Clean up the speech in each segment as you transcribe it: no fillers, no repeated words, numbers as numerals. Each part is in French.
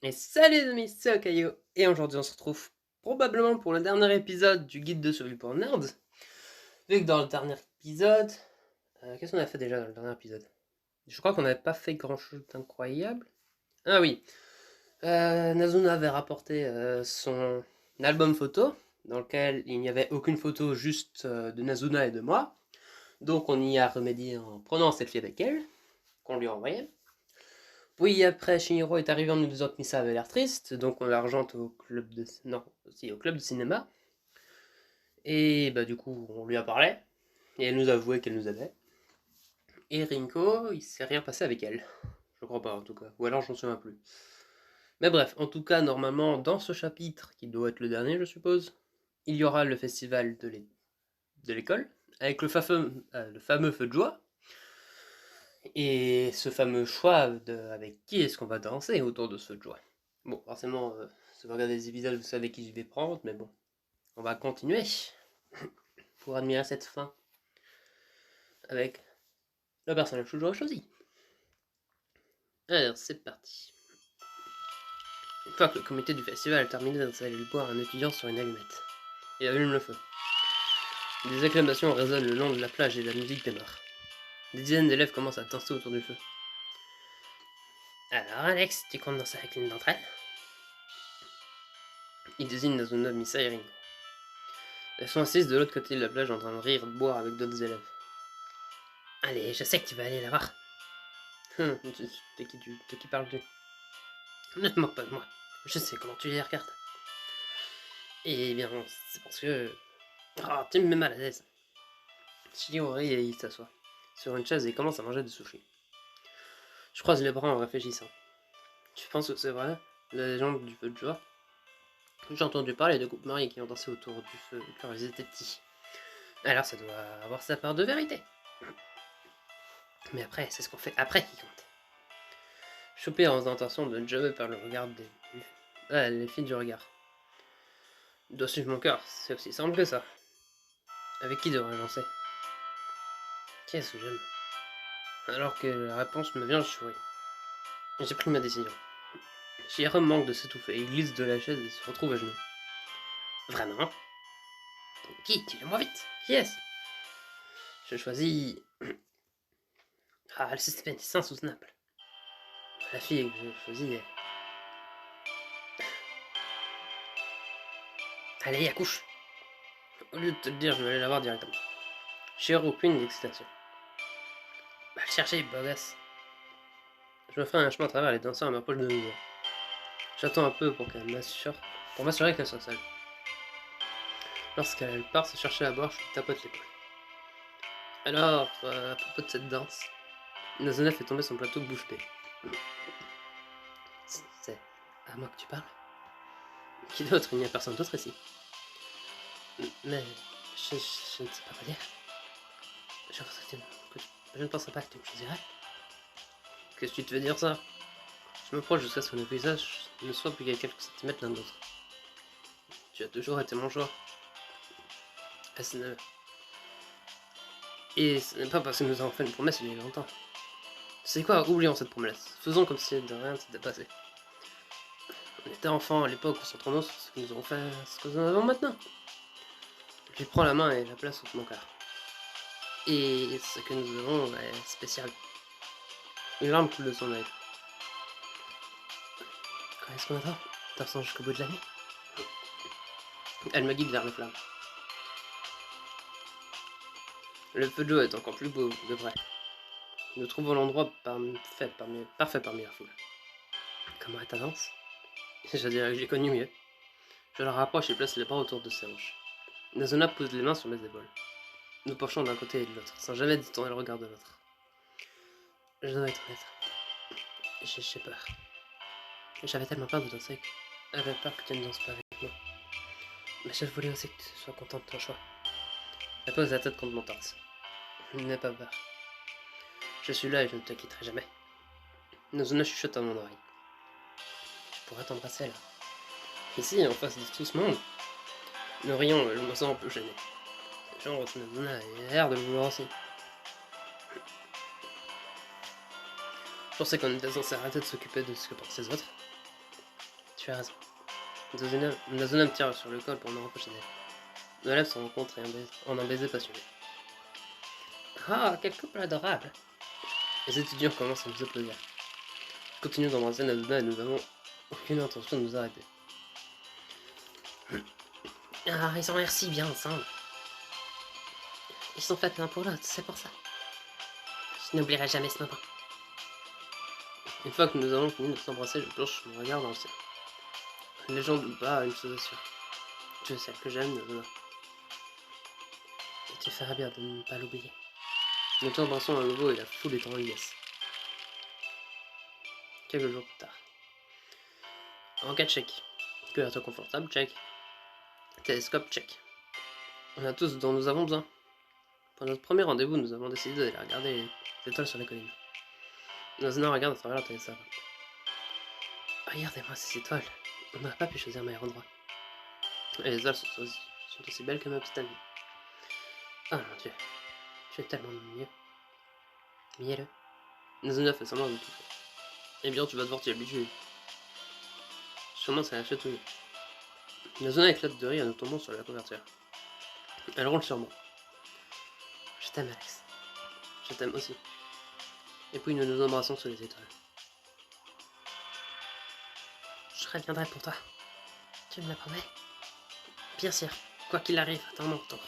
Et salut les amis, c'est Okayo, et aujourd'hui on se retrouve probablement pour le dernier épisode du guide de survie pour nerds. Vu que dans le dernier épisode... qu'est-ce qu'on a fait déjà dans le dernier épisode? Je crois qu'on n'avait pas fait grand chose d'incroyable. Ah oui, Nazuna avait rapporté son album photo, dans lequel il n'y avait aucune photo, juste de Nazuna et de moi. Donc on y a remédié en prenant un selfie avec elle, qu'on lui a envoyé. Puis après, Shinjiro est arrivé en nous disant que Misa avait l'air triste, donc on l'argente au club de... Non, aussi au club de cinéma. Et bah du coup, on lui a parlé, et elle nous a avoué qu'elle nous avait. Et Rinko, il s'est rien passé avec elle. Je crois pas en tout cas, ou alors j'en souviens plus. Mais bref, en tout cas, normalement, dans ce chapitre, qui doit être le dernier je suppose, il y aura le festival de l'école, avec le fameux feu de joie, et ce fameux choix de avec qui est-ce qu'on va danser autour de ce feu de joie. Bon, forcément, si vous regardez les épisodes, vous savez qui je vais prendre, mais bon, on va continuer pour admirer cette fin avec le personnage que j'aurais choisi. Alors, c'est parti. Une fois que le comité du festival a terminé d'installer le bois, un étudiant sur une allumette et allume le feu. Des acclamations résonnent le long de la plage et la musique démarre. Des dizaines d'élèves commencent à danser autour du feu. Alors, Alex, tu comptes danser avec l'une d'entre elles? Il désigne Nazuna, Misa et Ringo. Elles sont assises de l'autre côté de la plage en train de rire, de boire avec d'autres élèves. Allez, je sais que tu vas aller la voir. De qui parles-tu? Ne te moque pas de moi. Je sais comment tu les regardes. Eh bien, c'est parce que... Oh, tu me mets mal à l'aise. Shihiro rit et il s'assoit sur une chaise et commence à manger des sushis. Je croise les bras en réfléchissant. Tu penses que c'est vrai, la légende du feu de joie? J'ai entendu parler de couples mariés qui ont dansé autour du feu quand ils étaient petits. Alors ça doit avoir sa part de vérité. Mais après, c'est ce qu'on fait après qui compte. Chopé en intention de ne jamais perdre le regard les filles du regard. Dois suivre mon cœur, c'est aussi simple que ça. Avec qui devrais-je lancer? Qu'est-ce que j'aime? Alors que la réponse me vient, je souris. J'ai pris ma décision. Shihiro manque de s'étouffer, il glisse de la chaise et se retrouve à genoux. Vraiment? Donc qui? Dis-le-moi vite. Qui est-ce? Je choisis... Ah, le système est insoutenable. La fille que je choisis est... Allez, accouche. Au lieu de te le dire, je vais aller la voir directement. Shihiro aucune d'excitation. Va le chercher, beau gosse. Je me ferai un chemin à travers les danseurs et m'approche de nouveau. J'attends un peu pour m'assurer qu'elle soit seule. Lorsqu'elle part se chercher à boire, je lui tapote l'épaule. Alors, à propos de cette danse, Nazuna fait tomber son plateau de bouche bée. C'est à moi que tu parles? Qui d'autre? Il n'y a personne d'autre ici. Mais je ne sais pas quoi dire. Je ne penserais pas que tu me choisirais. Qu'est-ce que tu te veux dire ça? Je m'approche jusqu'à ce que nos visages ne soient plus qu'à quelques centimètres l'un de l'autre. Tu as toujours été mon choix. Et ce n'est pas parce que nous avons fait une promesse il y a longtemps. C'est quoi? Oublions cette promesse. Faisons comme si de rien ne s'était passé. On était enfants à l'époque, concentrons-nous sur ce que nous avons fait, ce que nous avons maintenant. Je lui prends la main et la place sous mon cœur. Et ce que nous avons est spécial. Une larme coule de son œil. Quand est-ce qu'on attend? T'attends jusqu'au bout de la nuit? Elle me guide vers les flammes. Le feu de joie est encore plus beau, de vrai. Nous trouvons l'endroit parfait parmi la foule. Comment est ta danse? Je dirais que j'ai connu mieux. Je la rapproche et place les bras autour de ses hanches. Nazuna pose les mains sur mes épaules. Nous penchons d'un côté et de l'autre, sans jamais détourner le regard de l'autre. Je dois être honnête. J'ai peur. J'avais tellement peur de danser que j'avais peur que tu ne danses pas avec moi. Mais je voulais aussi que tu sois contente de ton choix. Elle pose la tête contre mon torse. N'aie pas peur. Je suis là et je ne te quitterai jamais. Nazuna chuchote à mon oreille. Je pourrais t'embrasser là. Ici, en face de tout ce monde. Nous rions, je me sens un peu gêné. Genre, Nazuna a l'air de le vouloir aussi. Je pensais qu'on était censé arrêter de s'occuper de ce que pensent les autres. Tu as raison. Nazuna me tire sur le col pour me rapprocher d'elle. Nos lèvres se rencontrent en un baiser passionné. Ah, quel couple adorable! Les étudiants commencent à nous applaudir. Continuons d'embrasser Nazuna et nous n'avons aucune intention de nous arrêter. Ah, ils ont l'air si bien ensemble. Ils sont faits l'un pour l'autre, c'est pour ça. Je n'oublierai jamais ce moment. Une fois que nous avons fini de s'embrasser, je plonge mon regard dans le ciel. Les gens doutent pas, une chose est sûre. Tu es celle que j'aime, Nazuna. Et tu feras bien de ne pas l'oublier. Nous t'embrassons à nouveau et la foule est en liesse. Quelques jours plus tard. Enquête check. Couverture confortable, check. Télescope, check. On a tout ce dont nous avons besoin. Pour notre premier rendez-vous, nous avons décidé d'aller regarder les étoiles sur la colline. Nazuna regarde à travers la télescope. Regardez-moi ces étoiles. On n'a pas pu choisir meilleur endroit. Et les étoiles sont aussi belles que ma petite amie. Ah mon dieu. Tu es tellement mielleux. Nazuna fait semblant de tout faire. Eh bien, tu vas devoir t'y habituer. Sûrement, ça l'a chatouillé. Nazuna éclate de rire en nous tombant sur la couverture. Elle roule sur moi. Je t'aime, Alex. Je t'aime aussi. Et puis nous nous embrassons sous les étoiles. Je reviendrai pour toi. Tu me la promets? Bien sûr. Quoi qu'il arrive, dans mon retour.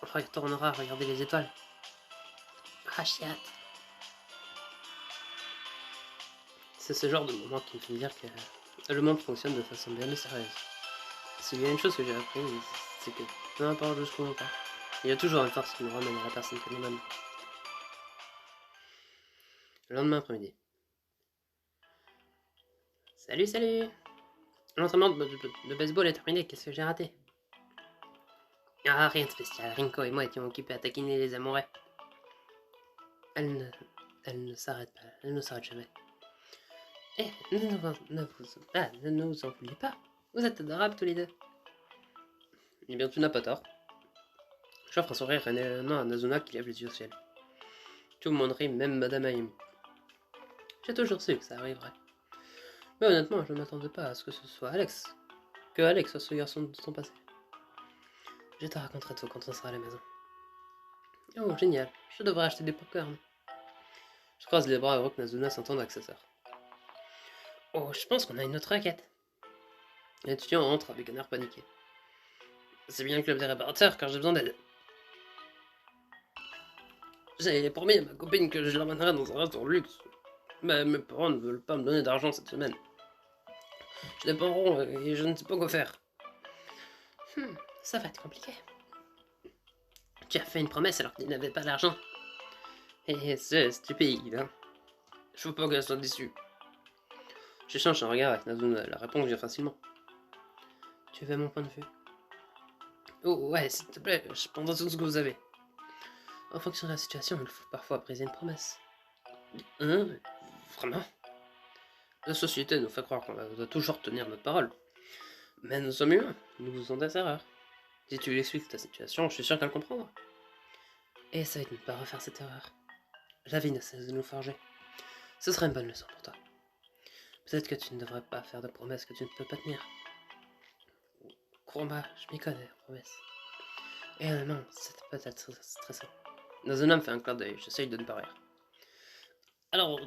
On retournera regarder les étoiles. Ah, j'ai hâte. C'est ce genre de moment qui me fait dire que le monde fonctionne de façon bien sérieuse. S'il y a une chose que j'ai appris, c'est que peu importe jusqu'où on part, il y a toujours une force qui nous ramène à la personne que nous aimons. Le lendemain après-midi. Salut! L'entraînement de baseball est terminé, qu'est-ce que j'ai raté? Ah, rien de spécial, Rinko et moi étions occupés à taquiner les amoureux. Elle ne s'arrête pas, elle ne s'arrête jamais. Eh, ne nous en vouliez pas, vous êtes adorables tous les deux. Eh bien, tu n'as pas tort. J'offre un sourire rayonnant à Nazuna qui lève les yeux au ciel. Tout le monde rit, même Madame Ayumi. J'ai toujours su que ça arriverait. Mais honnêtement, je ne m'attendais pas à ce que ce soit Alex. Que Alex soit ce garçon de son passé. Je te raconterai tout quand on sera à la maison. Oh, génial. Je devrais acheter des popcorn. Je croise les bras heureux que Nazuna s'entende avec sa sœur. Oh, je pense qu'on a une autre requête. L'étudiant entre avec un air paniqué. C'est bien le club des réparateurs car j'ai besoin d'aide. J'ai promis à ma copine que je l'emmènerai dans un restaurant de luxe. Mais mes parents ne veulent pas me donner d'argent cette semaine. Je n'ai pas rond et je ne sais pas quoi faire. Ça va être compliqué. Tu as fait une promesse alors qu'il n'avait pas d'argent. Et c'est stupide, hein. Je veux pas qu'elle soit déçue. J'échange un regard avec Nazuna, la réponse vient facilement. Tu veux mon point de vue? Oh ouais, s'il te plaît, je prendrai tout ce que vous avez. En fonction de la situation, il faut parfois briser une promesse. Hein? Vraiment? La société nous fait croire qu'on doit toujours tenir notre parole. Mais nous sommes humains, nous faisons des erreurs. Si tu lui expliques ta situation, je suis sûr qu'elle comprendra. Et essaye de ne pas refaire cette erreur. La vie ne cesse de nous forger. Ce serait une bonne leçon pour toi. Peut-être que tu ne devrais pas faire de promesses que tu ne peux pas tenir. Crois-moi, je m'y connais, promesses. Et non, c'est peut-être stressant. Nazuna me fait un clin d'œil, j'essaye de ne pas rire. Alors,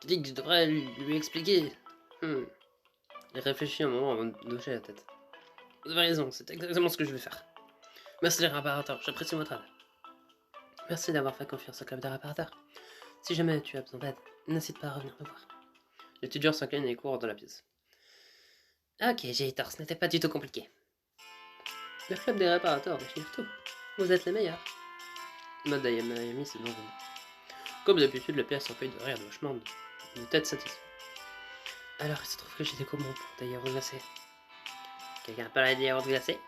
tu dis que je devrais lui expliquer. Il réfléchit un moment avant de hocher la tête. Vous avez raison, c'est exactement ce que je vais faire. Merci les réparateurs, j'apprécie votre aide. Merci d'avoir fait confiance au club des réparateurs. Si jamais tu as besoin d'aide, n'hésite pas à revenir me voir. L'étudiant s'incline et court dans la pièce. Ok, j'ai tort, ce n'était pas du tout compliqué. Le club des réparateurs déchire tout. Vous êtes les meilleurs. Madame Ayami s'est devant. Comme d'habitude, la pièce s'emplit de rire de hochement de tête satisfait. Alors, il se trouve que j'ai des commandes pour des yaourts glacés. Quelqu'un parle des yaourts glacés?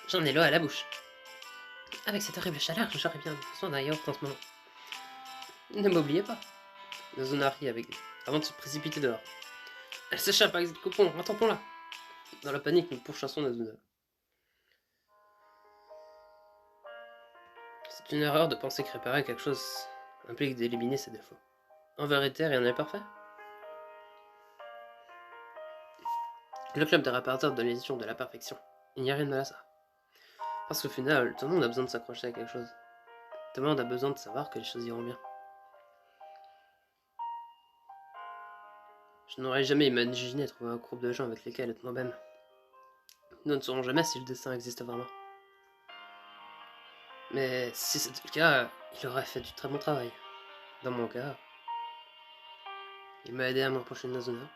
J'en ai l'eau à la bouche. Avec cette horrible chaleur, j'aurais bien besoin d'un yaourt en ce moment. Ne m'oubliez pas. Nazuna rit avec lui, avant de se précipiter dehors. Elle s'échappe avec cette coupon, attends-la. Dans la panique, nous pourchassons Nazuna. C'est une erreur de penser que réparer quelque chose implique d'éliminer ses défauts. En vérité, rien n'est parfait. Le club des réparateurs de l'illusion de la perfection. Il n'y a rien de mal à ça. Parce qu'au final, tout le monde a besoin de s'accrocher à quelque chose. Tout le monde a besoin de savoir que les choses iront bien. Je n'aurais jamais imaginé trouver un groupe de gens avec lesquels être moi-même. Nous ne saurons jamais si le destin existe vraiment. Mais si c'était le cas, il aurait fait du très bon travail. Dans mon cas, il m'a aidé à m'approcher de Nazuna.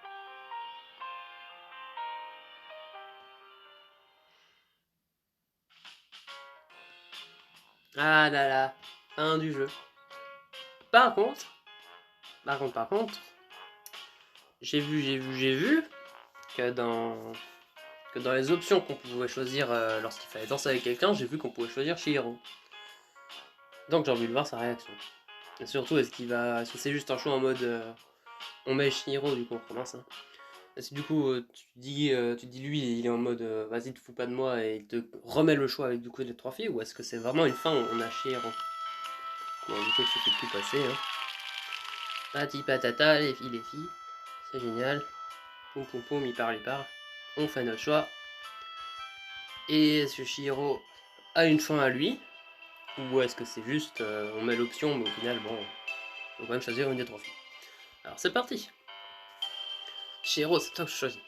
Ah là là, fin du jeu. Par contre, j'ai vu que dans les options qu'on pouvait choisir lorsqu'il fallait danser avec quelqu'un, j'ai vu qu'on pouvait choisir Shihiro. Donc j'ai envie de voir sa réaction. Et surtout, est-ce que c'est juste un choix en mode on met Shihiro du coup on recommence hein. Est-ce que du coup tu dis lui il est en mode vas-y te fous pas de moi et il te remet le choix avec du coup les 3 filles ou est-ce que c'est vraiment une fin où on a Shihiro. Bon du coup il fait tout passer hein. Pati patata les filles, c'est génial. Poum poum poum il parle. On fait notre choix. Et est-ce que Shihiro a une fin à lui ou est-ce que c'est juste on met l'option mais au final bon faut quand même choisir une des 3 filles. Alors c'est parti. Shihiro c'est toi que je choisis.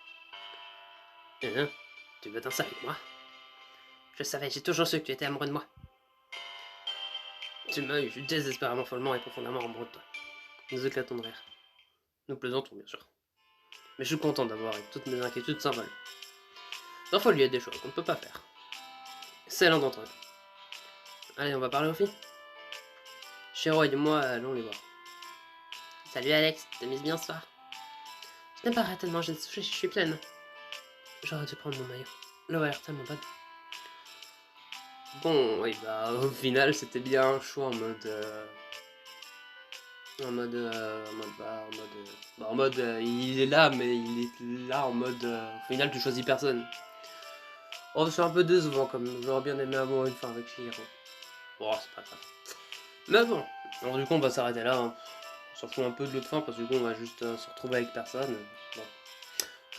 Hein, tu veux danser avec moi? Je savais, j'ai toujours su que tu étais amoureux de moi. Tu m'as eu, je suis désespérément, follement et profondément amoureux de toi. Nous éclatons de rire. Nous plaisantons, bien sûr. Mais je suis content d'avoir et toutes mes inquiétudes s'envolent. Parfois, il y a des choix qu'on ne peut pas faire. C'est l'un d'entre eux. Allez, on va parler aux filles. Shiro et moi, allons les voir. Salut Alex, t'as mis bien ce soir? Je n'aime pas arrêter de manger de sushi, je suis pleine. J'aurais dû prendre mon maillot. L'eau a l'air tellement bonne. Bon, oui, bah, au final, c'était bien un choix en mode... il est là, mais il est là en mode. Au final, tu choisis personne. Oh, c'est un peu décevant, comme j'aurais bien aimé avoir une fin avec Shihiro. Bon, c'est pas grave. Mais bon, alors du coup, on va s'arrêter là. Hein. On s'en fout un peu de l'autre fin, parce que du coup, on va juste se retrouver avec personne. Bon.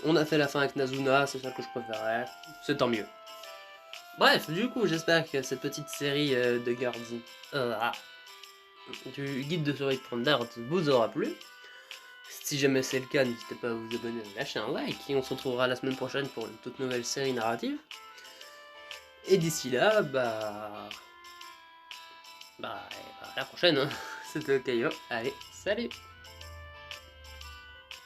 On a fait la fin avec Nazuna, c'est ça que je préférais. C'est tant mieux. Bref, du coup, j'espère que cette petite série de Guardian du guide de survie de vous aura plu. Si jamais c'est le cas, n'hésitez pas à vous abonner, à lâcher un like, et on se retrouvera la semaine prochaine pour une toute nouvelle série narrative. Et d'ici là, bah à la prochaine, hein. C'était Kaio, allez, salut.